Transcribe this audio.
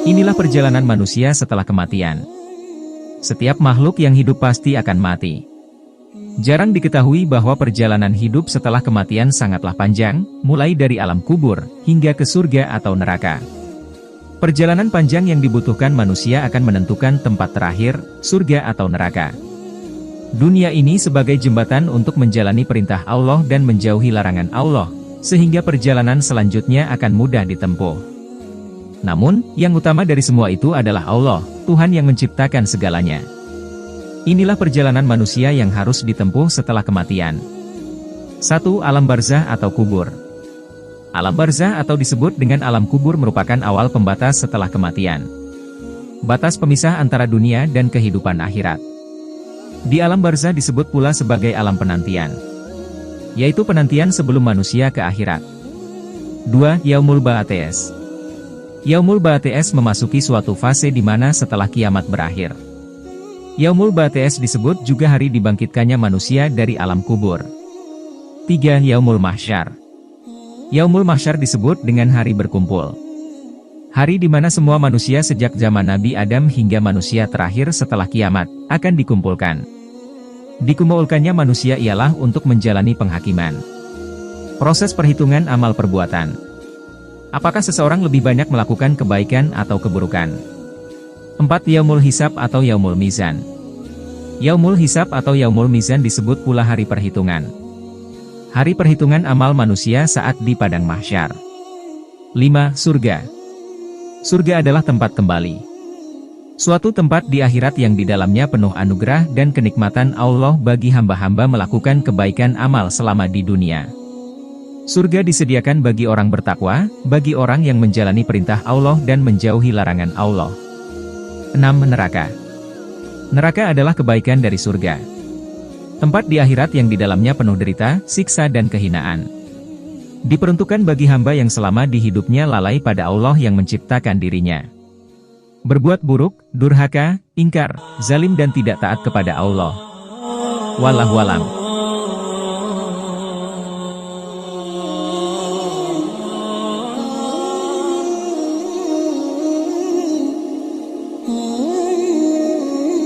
Inilah perjalanan manusia setelah kematian. Setiap makhluk yang hidup pasti akan mati. Jarang diketahui bahwa perjalanan hidup setelah kematian sangatlah panjang, mulai dari alam kubur, hingga ke surga atau neraka. Perjalanan panjang yang dibutuhkan manusia akan menentukan tempat terakhir, surga atau neraka. Dunia ini sebagai jembatan untuk menjalani perintah Allah dan menjauhi larangan Allah, sehingga perjalanan selanjutnya akan mudah ditempuh. Namun, yang utama dari semua itu adalah Allah, Tuhan yang menciptakan segalanya. Inilah perjalanan manusia yang harus ditempuh setelah kematian. 1. Alam barzah atau kubur. Alam barzah atau disebut dengan alam kubur merupakan awal pembatas setelah kematian. Batas pemisah antara dunia dan kehidupan akhirat. Di alam barzah disebut pula sebagai alam penantian, yaitu penantian sebelum manusia ke akhirat. 2. Yaumul Ba'ats. Yaumul Ba'ats memasuki suatu fase di mana setelah kiamat berakhir. Yaumul Ba'ats disebut juga hari dibangkitkannya manusia dari alam kubur. 3. Yaumul Mahsyar. Yaumul Mahsyar disebut dengan hari berkumpul. Hari di mana semua manusia sejak zaman Nabi Adam hingga manusia terakhir setelah kiamat, akan dikumpulkan. Dikumpulkannya manusia ialah untuk menjalani penghakiman. Proses perhitungan amal perbuatan. Apakah seseorang lebih banyak melakukan kebaikan atau keburukan? 4. Yaumul Hisab atau Yaumul Mizan. Yaumul Hisab atau Yaumul Mizan disebut pula hari perhitungan. Hari perhitungan amal manusia saat di padang mahsyar. 5. Surga. Surga adalah tempat kembali. Suatu tempat di akhirat yang di dalamnya penuh anugerah dan kenikmatan Allah bagi hamba-hamba melakukan kebaikan amal selama di dunia. Surga disediakan bagi orang bertakwa, bagi orang yang menjalani perintah Allah dan menjauhi larangan Allah. 6. Neraka. Neraka adalah kebaikan dari surga. Tempat di akhirat yang di dalamnya penuh derita, siksa dan kehinaan. Diperuntukkan bagi hamba yang selama di hidupnya lalai pada Allah yang menciptakan dirinya. Berbuat buruk, durhaka, ingkar, zalim dan tidak taat kepada Allah. Wallahu a'lam.